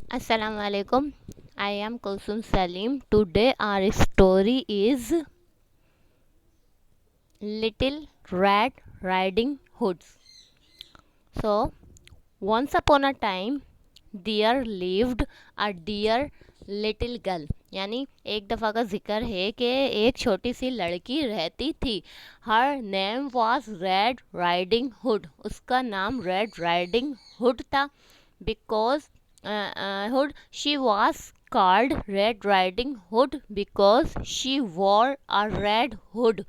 Assalamu alaikum. I am Kulsum Salim. Today our story is Little Red Riding Hoods. So, once upon a time there lived a dear little girl. यानी एक दफ़ा का जिक्र है कि एक छोटी सी लड़की रहती थी. Her name was red riding hood. उसका नाम रेड राइडिंग हुड था. Because Hood, she was called Red Riding Hood because she wore a red hood.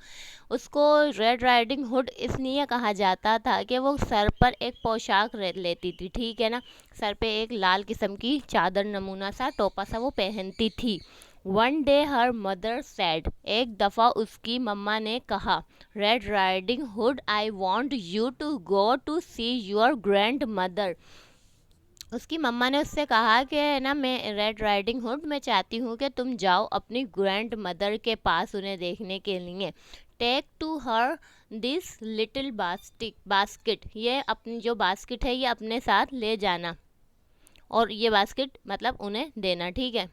उसको रेड राइडिंग हुड इसलिए कहा जाता था कि वो सर पर एक पोशाक लेती थी, ठीक है ना. सर पे एक लाल किस्म की चादर नमूना सा टोपा सा वो पहनती थी. One day her mother said, एक दफ़ा उसकी मम्मा ने कहा, red riding hood I want you to go to see your grandmother. उसकी मम्मा ने उससे कहा कि ना मैं रेड राइडिंग हुड मैं चाहती हूँ कि तुम जाओ अपनी ग्रैंड मदर के पास उन्हें देखने के लिए. Take to her this little basket, ये अपनी जो बास्केट है ये अपने साथ ले जाना. और ये बास्केट मतलब उन्हें देना, ठीक है.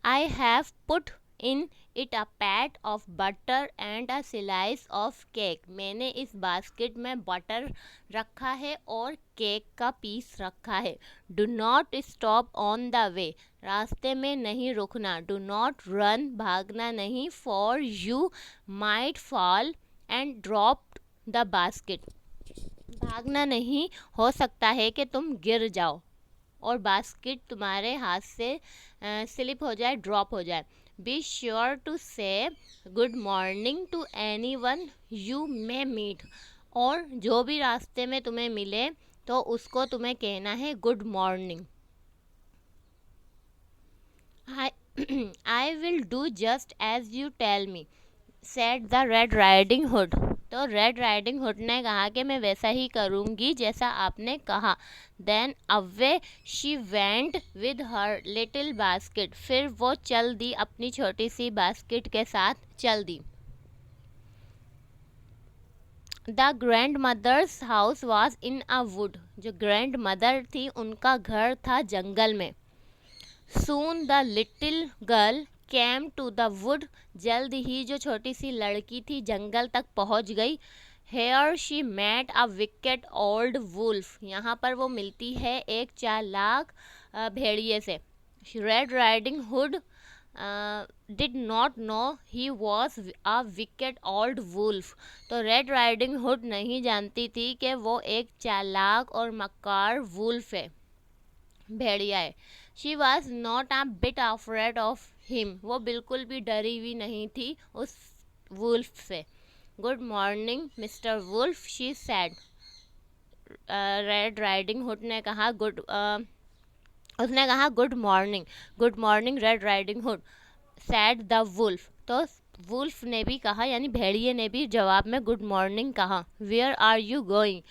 I have put in it a PAT of butter and a slice of cake. मैंने इस बास्केट में बटर रखा है और केक का पीस रखा है. Do not stop on the way, रास्ते में नहीं रुकना. डू नॉट रन, भागना नहीं. For you might fall and drop the basket, भागना नहीं, हो सकता है कि तुम गिर जाओ और बास्केट तुम्हारे हाथ से स्लिप हो जाए, ड्रॉप हो जाए. Be sure to say good morning to anyone you may meet, और जो भी रास्ते में तुम्हें मिले तो उसको तुम्हें कहना है good morning. I will do just as you tell me, said the red riding hood. तो रेड राइडिंग हुड ने कहा कि मैं वैसा ही करूँगी जैसा आपने कहा. Then away she went with her little basket, फिर वो चल दी, अपनी छोटी सी बास्केट के साथ चल दी. The grandmother's house was in a wood, जो ग्रैंड मदर थी उनका घर था जंगल में. Soon the little girl came to the wood, जल्द ही जो छोटी सी लड़की थी जंगल तक पहुंच गई. Here she met a wicked old wolf, यहाँ पर वो मिलती है एक चालाक भेड़िए से. Red riding hood did not know he was a wicked old wolf. तो रेड राइडिंग हुड नहीं जानती थी कि वो एक चालाक और मक्कार वुल्फ है, भेड़िया है. She was not a bit afraid of him, वो बिल्कुल भी डरी हुई नहीं थी उस वुल्फ से. Good morning mister wolf, she said. Red riding hood ने कहा उसने कहा good morning red riding hood, said the wolf. तो वुल्फ ने भी कहा, यानी भेड़िए ने भी जवाब में गुड मॉर्निंग कहा. Where are you going,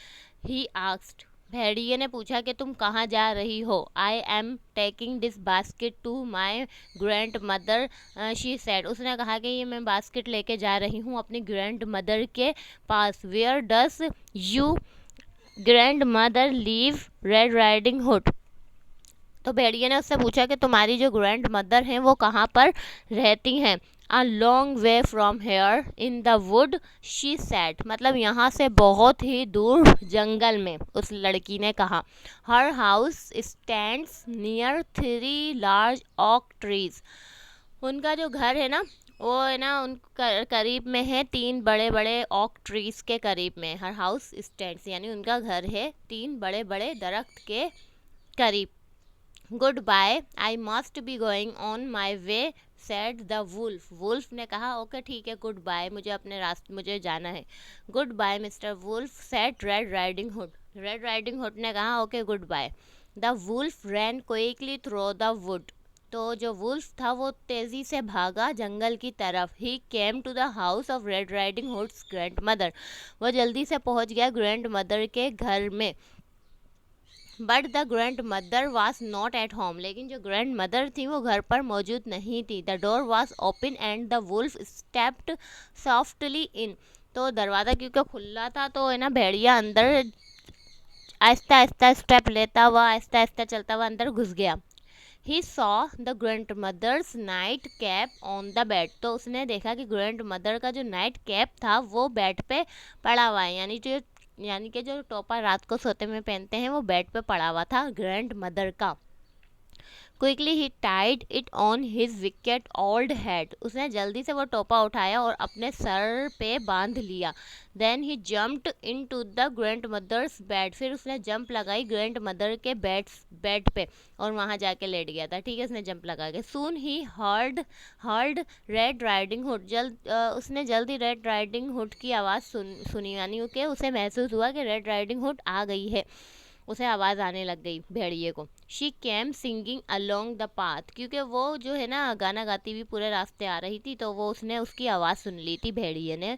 he asked. भेड़िए ने पूछा कि तुम कहाँ जा रही हो. I am taking this basket to my grandmother, she said. उसने कहा कि ये मैं बास्केट लेके जा रही हूँ अपनी ग्रैंड मदर के पास. Where does you grandmother live Red riding hood. तो भेड़िए ने उससे पूछा कि तुम्हारी जो ग्रैंड मदर हैं वो कहाँ पर रहती हैं. A long way from here in the wood, she said. मतलब यहाँ से बहुत ही दूर जंगल में, उस लड़की ने कहा. हर हाउस स्टैंड्स नियर 3 लार्ज ऑक ट्रीज. उनका जो घर है ना वो है ना उन करीब में है 3 बड़े बड़े ऑक ट्रीज के करीब में. हर हाउस स्टैंड्स यानी उनका घर है 3 बड़े बड़े दरख्त के करीब. Goodbye, I must be going on my way, said the wolf. Wolf ने कहा ओके ठीक है, गुड बाय, मुझे अपने रास्ते मुझे जाना है. Goodbye mister wolf, said red riding hood. Red riding hood ने कहा okay goodbye. The wolf ran quickly through the wood. तो जो वुल्फ था वो तेज़ी से भागा जंगल की तरफ. He came to the house of Red Riding Hood's grandmother. वो जल्दी से पहुंच गया ग्रैंड मदर के घर में. But the grand mother was not at home, लेकिन जो ग्रैंड मदर थी वो घर पर मौजूद नहीं थी. The door was open and the wolf stepped softly in. तो दरवाज़ा क्योंकि खुला था तो है ना भेड़िया अंदर आहिस्ता आहिस्ता स्टेप लेता हुआ, आहिस्ता आहिस्ता चलता हुआ अंदर घुस गया। He saw the grandmother's night cap on the bed। तो उसने देखा कि ग्रैंड मदर का जो नाइट कैप था वो बेड पे पड़ा हुआ है, यानी कि जो टोपा रात को सोते में पहनते हैं वो बेड पे पड़ा हुआ था ग्रैंड मदर का। Quickly he tied it on his wicked old head. उसने जल्दी से वो टोपा उठाया और अपने सर पे बांध लिया। Then he jumped into the grandmother's bed. फिर उसने जंप लगाई ग्रैंड मदर के बेड पे और वहाँ जाके लेट गया था। ठीक है, उसने जंप लगा के। Soon he heard Red riding Hood. उसने जल्दी रेड राइडिंग हुड की आवाज़ सुनी, यानी कि उसे महसूस हुआ कि रेड राइडिंग हुड आ गई है। उसे आवाज़ आने लग गई भेड़िए को। She came singing along the path, क्योंकि वो जो है ना गाना गाती हुई पूरे रास्ते आ रही थी, तो वो उसने उसकी आवाज़ सुन ली थी, भेड़िए ने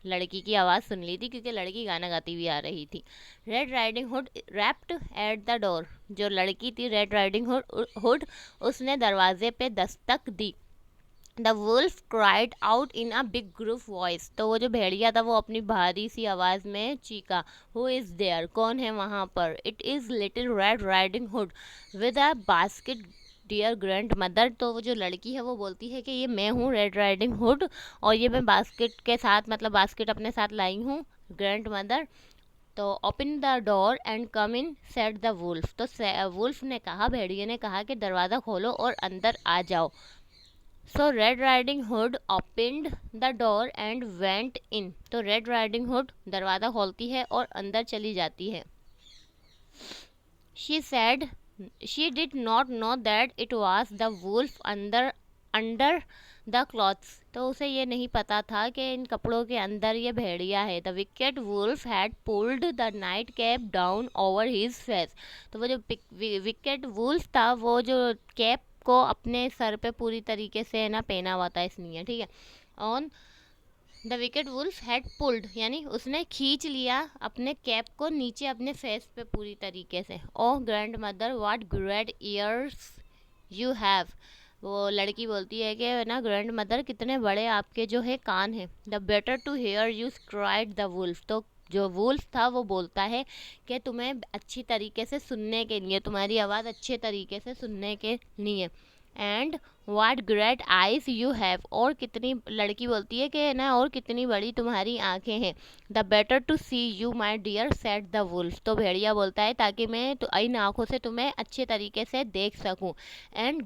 लड़की की आवाज़ सुन ली थी क्योंकि लड़की गाना गाती हुई आ रही थी। Red riding hood wrapped at the door. जो लड़की थी रेड राइडिंग हुड उसने दरवाजे पे दस्तक दी। The wolf cried out in a big gruff voice. तो वो जो भेड़िया था वो अपनी भारी सी आवाज़ में चीखा, हु इज़ देयर, कौन है वहाँ पर। It is little red riding hood with a basket dear grandmother. तो वो जो लड़की है वो बोलती है कि ये मैं हूँ रेड राइडिंग हुड और ये मैं बास्केट के साथ, मतलब बास्केट अपने साथ लाई हूँ ग्रैंड मदर। तो open the door and come in said the wolf. तो वुल्फ ने कहा, भेड़िए ने कहा कि दरवाज़ा खोलो और अंदर आ जाओ। So Red riding Hood opened the door and went in. तो रेड राइडिंग हुड दरवाज़ा खोलती है और अंदर चली जाती है। She said she did not know that it was the wolf under the clothes. तो उसे ये नहीं पता था कि इन कपड़ों के अंदर ये भेड़िया है। The wicked wolf had pulled the nightcap down over his face. तो वो जो विकेट वुल्फ था वो जो कैप को अपने सर पे पूरी तरीके से ना पहना हुआ था इसलिए। ठीक है, on the wicked wolf had pulled, यानी उसने खींच लिया अपने कैप को नीचे अपने फेस पे पूरी तरीके से। Oh grandmother what great ears you have. वो लड़की बोलती है कि ना ग्रैंड मदर कितने बड़े आपके जो है कान हैं। The better to hear you cried the wolf. तो जो वुल्फ था वो बोलता है कि तुम्हें अच्छी तरीके से सुनने के लिए, तुम्हारी आवाज़ अच्छे तरीके से सुनने के लिए। And what great eyes you have. और कितनी, लड़की बोलती है कि ना और कितनी बड़ी तुम्हारी आंखें हैं। The better to see you my dear said the wolf. तो भेड़िया बोलता है ताकि मैं इन आँखों से तुम्हें अच्छे तरीके से देख सकूं। And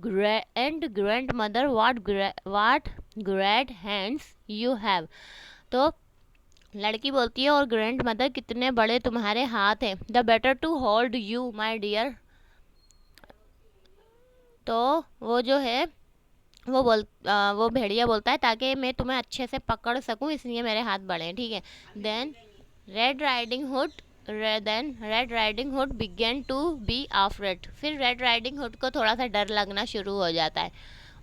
grand mother what great hands you have. तो लड़की बोलती है और ग्रैंड मदर कितने बड़े तुम्हारे हाथ हैं। The better to hold you my dear. तो वो जो है वो भेड़िया बोलता है ताकि मैं तुम्हें अच्छे से पकड़ सकूं इसलिए मेरे हाथ बड़े हैं। ठीक है, then Red riding hood red riding Hood began to be afraid. फिर रेड राइडिंग हुड को थोड़ा सा डर लगना शुरू हो जाता है।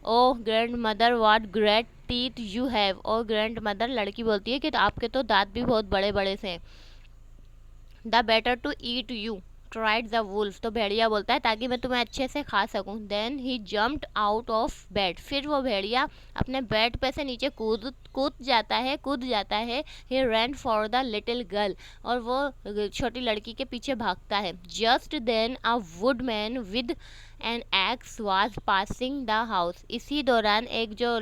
Oh grandmother what great teeth you have. और ग्रैंड मदर, लड़की बोलती है कि आपके तो दांत भी बहुत बड़े बड़े से हैं। The better to eat you tried the wolf. तो भेड़िया बोलता है ताकि मैं तुम्हें अच्छे से खा सकूं। Then he jumped out of bed. फिर वो भेड़िया अपने बेड पे से नीचे कूद जाता है। He ran for the little girl. और वो छोटी लड़की के पीछे भागता है। Just then a woodman with an axe was passing the house. इसी दौरान एक जो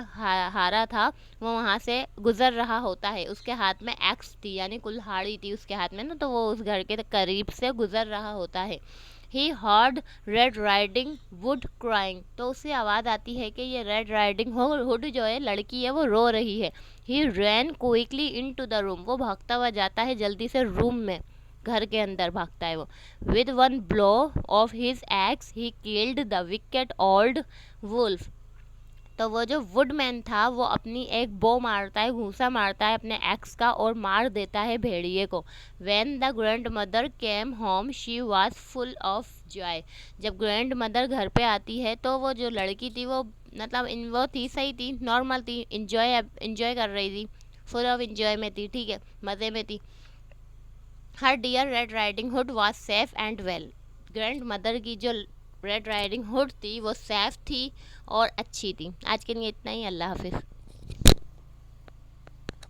हारा था वो वहाँ से गुजर रहा होता है। उसके हाथ में एक्स थी, यानी कुल्हाड़ी थी उसके हाथ में ना, तो वो उस घर के करीब से गुजर रहा होता है। ही heard Red riding would crying. तो उससे आवाज़ आती है कि ये रेड राइडिंग हुड जो है लड़की है वो रो रही है। He ran quickly into the room. वो भागता हुआ जाता है जल्दी से रूम में, घर के अंदर भागता है वो। With one blow of his axe he killed the wicked old wolf. तो वो जो वुडमैन था वो अपनी एक बो मारता है, घूंसा मारता है अपने एक्स का और मार देता है भेड़िए को। When the grand mother came home she was full of Joy. जब ग्रैंड मदर घर पे आती है तो वो जो लड़की थी वो मतलब वो थी, सही थी, नॉर्मल थी, इंजॉय कर रही थी, फुल ऑफ इंजॉय में थी। ठीक है, मज़े में थी। Her dear Red riding Hood was safe and well. Grandmother की जो रेड राइडिंग हुड थी वो सेफ थी और अच्छी थी। आज के लिए इतना ही। अल्लाह हाफिज़।